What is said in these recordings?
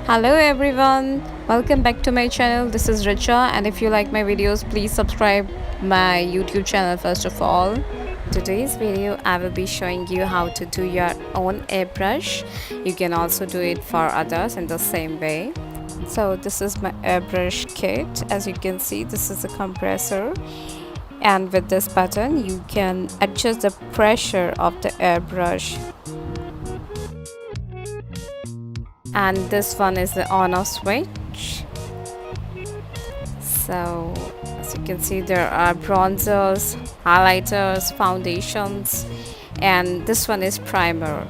Hello everyone, welcome back to my channel. This is Ritcha, and if you like my videos, please subscribe my YouTube channel first of all. Today's video I will be showing you how to do your own airbrush. You can also do it for others in the same way. So this is my airbrush kit. As you can see, this is a compressor, and with this button you can adjust the pressure of the airbrush, and this one is the on off switch. So as you can see, there are bronzers, highlighters, foundations, and this one is primer.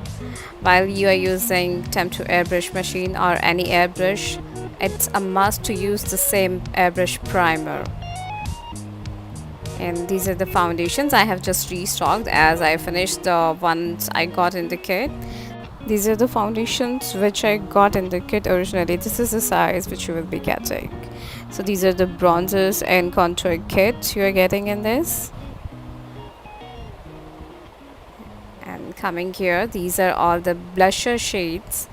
While you are using Temptu airbrush machine or any airbrush, it's a must to use the same airbrush primer. And these are the foundations I have just restocked as I finished the ones I got in the kit. These are the foundations which I got in the kit originally. This is the size which you will be getting. So these are the bronzers and contour kit you are getting in this. And coming here, these are all the blusher shades.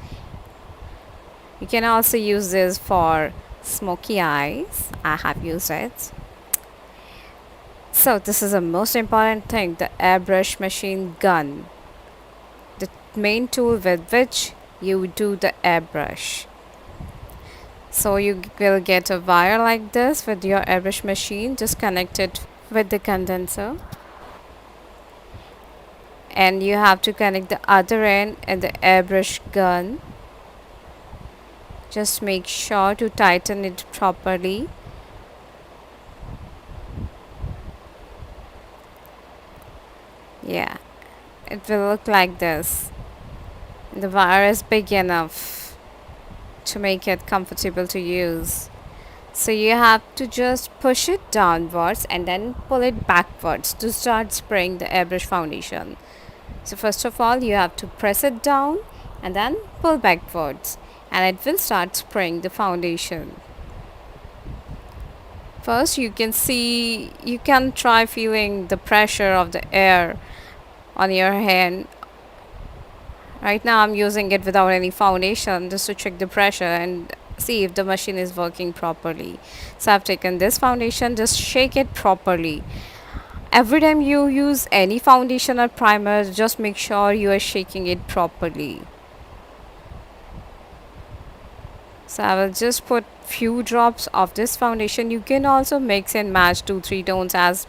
You can also use this for smoky eyes. I have used it. So this is the most important thing, the airbrush machine gun, the main tool with which you do the airbrush. So you will get a wire like this with your airbrush machine. Just connect it with the condenser, and you have to connect the other end and the airbrush gun. Just make sure to tighten it properly. Yeah, it will look like this. The wire is big enough to make it comfortable to use. So you have to just push it downwards and then pull it backwards to start spraying the airbrush foundation. So first of all, you have to press it down and then pull backwards, and it will start spraying the foundation. First, you can try feeling the pressure of the air on your hand. Right now I'm using it without any foundation just to check the pressure and see if the machine is working properly. So I've taken this foundation, just shake it properly. Every time you use any foundation or primer, just make sure you are shaking it properly. So I will just put few drops of this foundation. You can also mix and match 2-3 tones as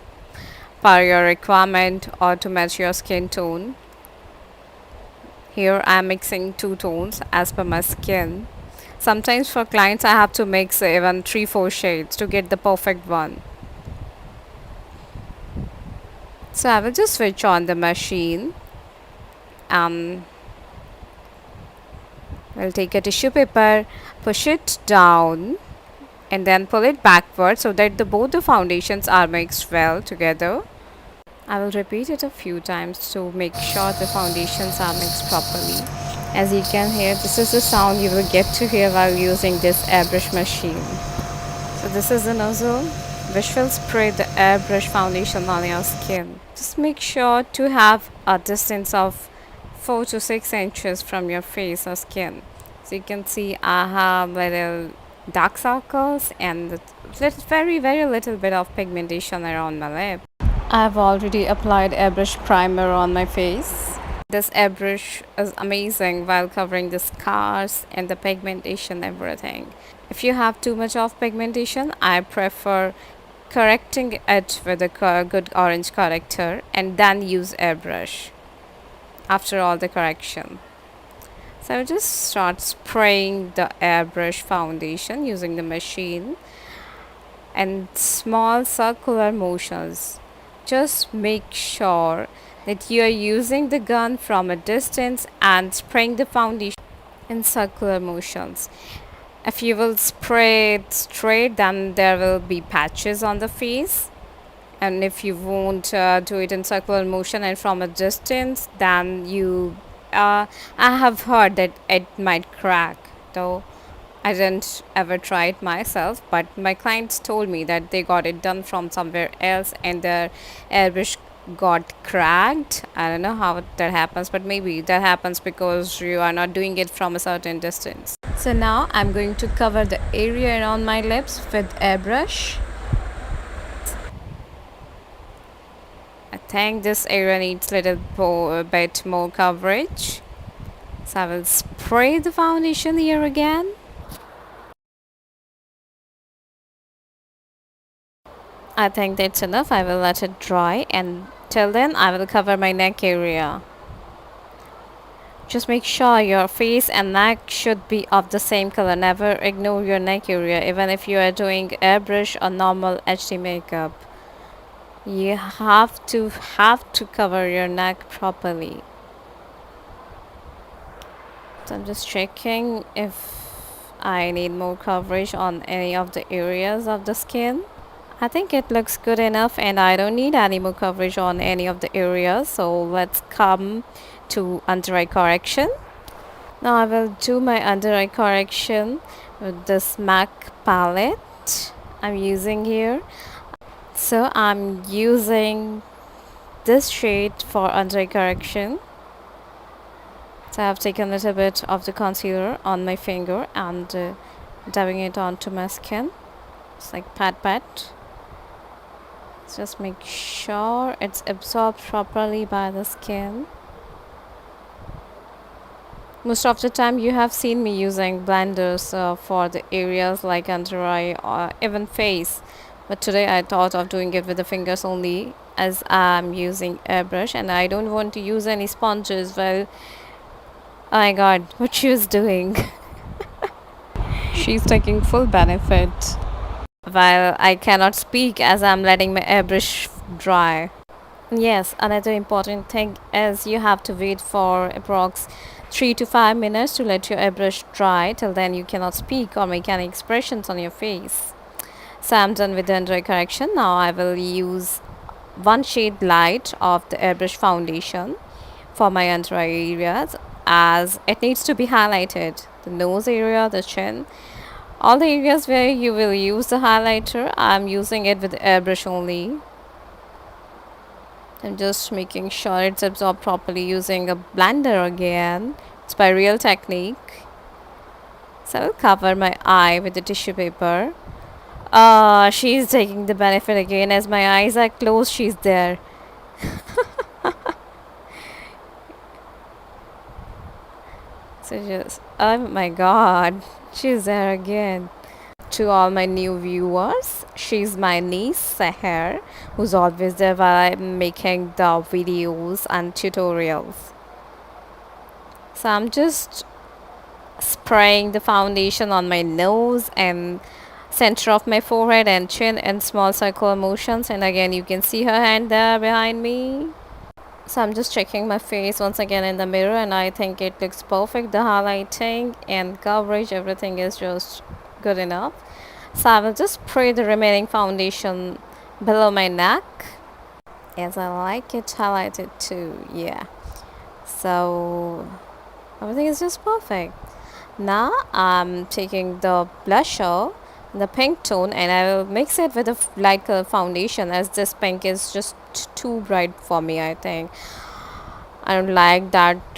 per your requirement or to match your skin tone. Here I am mixing 2 tones as per my skin. Sometimes for clients I have to mix even 3-4 shades to get the perfect one. So I will just switch on the machine. We'll take a tissue paper, push it down, and then pull it backward so that both the foundations are mixed well together. I will repeat it a few times to make sure the foundations are mixed properly. As you can hear, this is the sound you will get to hear while using this airbrush machine. So this is the nozzle which will spray the airbrush foundation on your skin. Just make sure to have a distance of 4 to 6 inches from your face or skin. So you can see I have little dark circles and very little bit of pigmentation around my lip. I've already applied airbrush primer on my face. This airbrush is amazing while covering the scars and the pigmentation, everything. If you have too much of pigmentation, I prefer correcting it with a good orange corrector and then use airbrush after all the correction. So I will just start spraying the airbrush foundation using the machine and small circular motions. Just make sure that you are using the gun from a distance and spraying the foundation in circular motions. If you will spray it straight, then there will be patches on the face. And if you won't do it in circular motion and from a distance, then I have heard that it might crack. Though I didn't ever try it myself, but my clients told me that they got it done from somewhere else and their airbrush got cracked. I don't know how that happens, but maybe that happens because you are not doing it from a certain distance. So now I'm going to cover the area around my lips with airbrush. I think this area needs a bit more coverage. So I will spray the foundation here again. I think that's enough. I will let it dry, and till then I will cover my neck area. Just make sure your face and neck should be of the same color. Never ignore your neck area, even if you are doing airbrush or normal HD makeup. You have to cover your neck properly. So I'm just checking if I need more coverage on any of the areas of the skin. I think it looks good enough and I don't need any more coverage on any of the areas. So let's come to under eye correction. Now I will do my under eye correction with this MAC palette I'm using here. So I'm using this shade for under eye correction. So I've taken a little bit of the concealer on my finger and dabbing it onto my skin. It's like pat. Just make sure it's absorbed properly by the skin. Most of the time you have seen me using blenders for the areas like under eye or even face. But today I thought of doing it with the fingers only, as I'm using airbrush and I don't want to use any sponges. Well, oh my god, what she was doing. She's taking full benefit. While I cannot speak as I'm letting my airbrush dry. Yes, another important thing is you have to wait for approx 3 to 5 minutes to let your airbrush dry. Till then you cannot speak or make any expressions on your face. So I'm done with the under eye correction. Now I will use one shade light of the airbrush foundation for my under eye areas, as it needs to be highlighted. The nose area, the chin, all the areas where you will use the highlighter, I'm using it with airbrush only. I'm just making sure it's absorbed properly using a blender again. It's by Real Technique. So I will cover my eye with the tissue paper. She's taking the benefit again. As my eyes are closed, she's there. So just, oh my god, she's there again. To all my new viewers, she's my niece Seher, who's always there while I'm making the videos and tutorials. So I'm just spraying the foundation on my nose and center of my forehead and chin in small circular motions, and again you can see her hand there behind me. So I'm just checking my face once again in the mirror and I think it looks perfect. The highlighting and coverage, everything is just good enough. So I will just spray the remaining foundation below my neck, as I like it highlighted too. Yeah, so everything is just perfect. Now I'm taking the blusher, the pink tone, and I will mix it with a light color foundation, as this pink is just too bright for me. I think I don't like that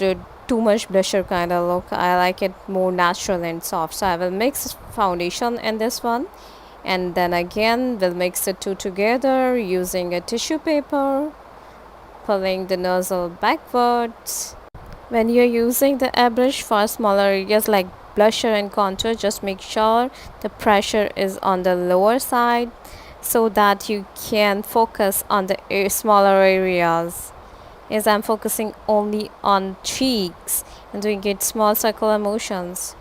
too much blusher kind of look. I like it more natural and soft. So I will mix foundation in this one, and then again we'll mix the two together using a tissue paper, pulling the nozzle backwards. When you're using the airbrush for smaller areas like blusher and contour, just make sure the pressure is on the lower side so that you can focus on the smaller areas. As I'm focusing only on cheeks and doing it small circular motions.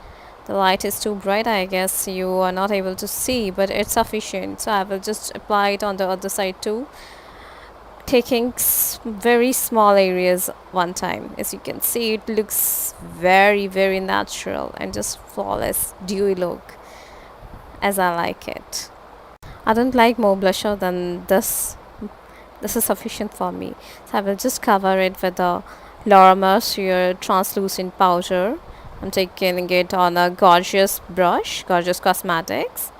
The light is too bright, I guess you are not able to see, but it's sufficient. So I will just apply it on the other side too, taking very small areas one time. As you can see, it looks very natural and just flawless dewy look, as I like it. I don't like more blusher than this. This is sufficient for me. So I will just cover it with the Laura Mercier translucent powder. I'm taking it on a gorgeous brush, Gorgeous Cosmetics.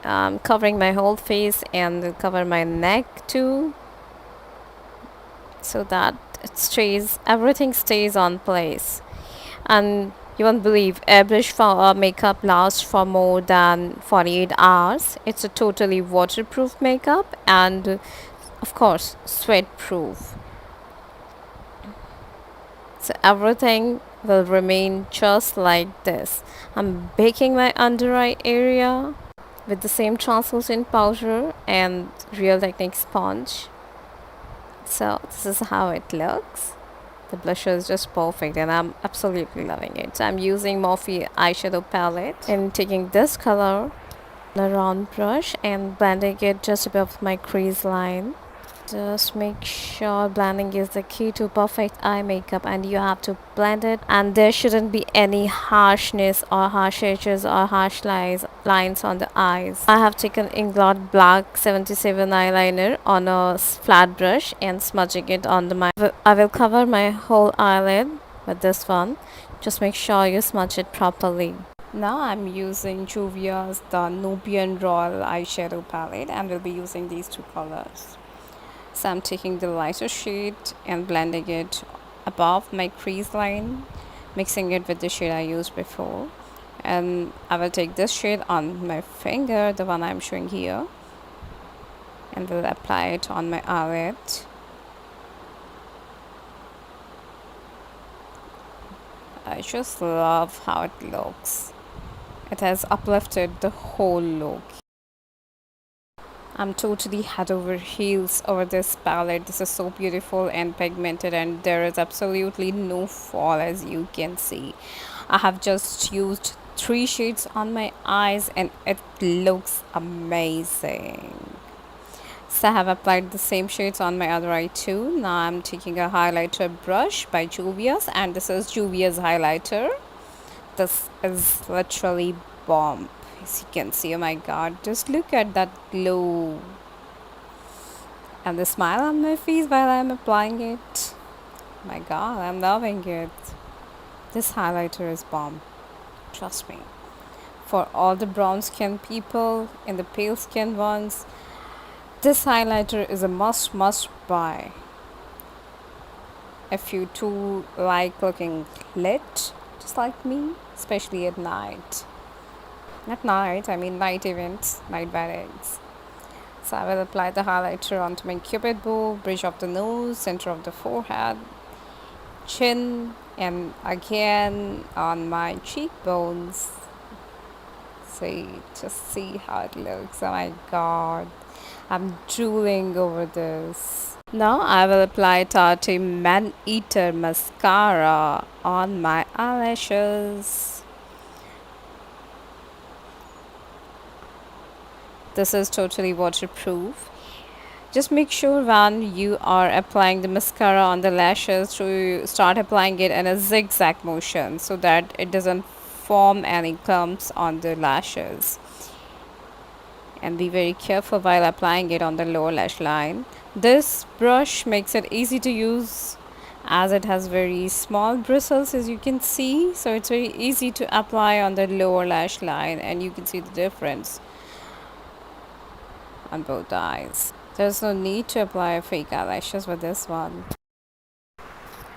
Covering my whole face and cover my neck too, so that everything stays on place. And You won't believe airbrush for makeup lasts for more than 48 hours. It's a totally waterproof makeup and of course sweat proof. So everything will remain just like this. I'm baking my under eye area with the same translucent powder and Real Technique sponge. So this is how it looks. The blusher is just perfect and I'm absolutely loving it. So I'm using Morphe eyeshadow palette and taking this color, a round brush, and blending it just above my crease line. Just make sure blending is the key to perfect eye makeup and you have to blend it and there shouldn't be any harshness or harsh edges or harsh lines on the eyes. I have taken Inglot Black 77 eyeliner on a flat brush and smudging it on the I will cover my whole eyelid with this one. Just make sure you smudge it properly. Now I'm using Juvia's the Nubian Royal eyeshadow palette and will be using these two colors. So I'm taking the lighter shade and blending it above my crease line, mixing it with the shade I used before. And I will take this shade on my finger, the one I'm showing here, and will apply it on my eyelid. I just love how it looks. It has uplifted the whole look. I'm totally head over heels over this palette. This is so beautiful and pigmented and there is absolutely no fall as you can see. I have just used 3 shades on my eyes and it looks amazing. So I have applied the same shades on my other eye too. Now I'm taking a highlighter brush by Juvia's and this is Juvia's highlighter. This is literally bomb. As you can see, oh my god, just look at that glow and the smile on my face while I'm applying it. My god, I'm loving it. This highlighter is bomb, trust me. For all the brown skin people and the pale skin ones, this highlighter is a must buy. If you too like looking lit just like me, especially at night. Not night, I mean night events, night weddings. So I will apply the highlighter onto my cupid bow, bridge of the nose, center of the forehead, chin, and again on my cheekbones. Just see how it looks. Oh my god, I'm drooling over this. Now I will apply Tarte Man Eater mascara on my eyelashes. This is totally waterproof. Just make sure when you are applying the mascara on the lashes to start applying it in a zigzag motion so that it doesn't form any clumps on the lashes. And be very careful while applying it on the lower lash line. This brush makes it easy to use as it has very small bristles as you can see, so it's very easy to apply on the lower lash line and you can see the difference on both eyes. There's no need to apply fake eyelashes with this one.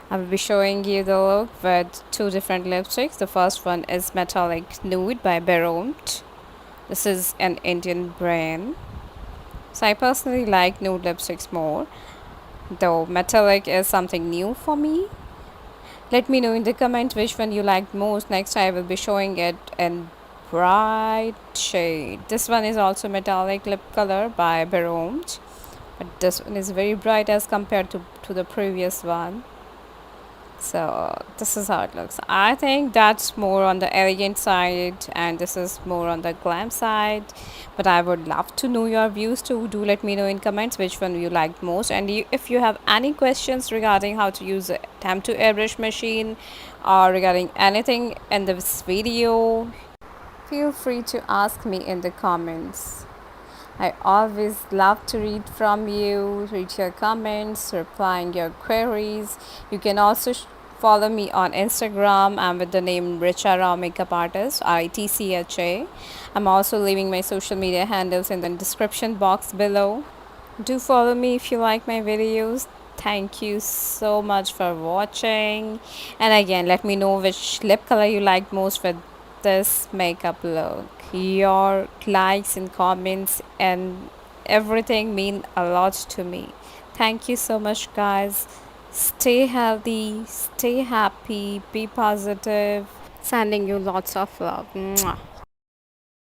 I will be showing you the look with 2 different lipsticks. The first one is Metallic Nude by Berompt. This is an Indian brand. So I personally like nude lipsticks more, though metallic is something new for me. Let me know in the comment which one you liked most. Next I will be showing it in bright shade. This one is also metallic lip color by Berompt, but this one is very bright as compared to the previous one. So this is how it looks. I think that's more on the elegant side and this is more on the glam side, but I would love to know your views too. Do let me know in comments which one you liked most, and if you have any questions regarding how to use a Temptu airbrush machine or regarding anything in this video, feel free to ask me in the comments. I always love to read from you, read your comments, replying your queries. You can also follow me on Instagram. I'm with the name Ritcha Raw Makeup Artist, RITCHA. I'm also leaving my social media handles in the description box below. Do follow me if you like my videos. Thank you so much for watching. And again, let me know which lip color you like most with this makeup look. Your likes and comments and everything mean a lot to me. Thank you so much, guys. Stay healthy, stay happy, be positive. Sending you lots of love. Mwah.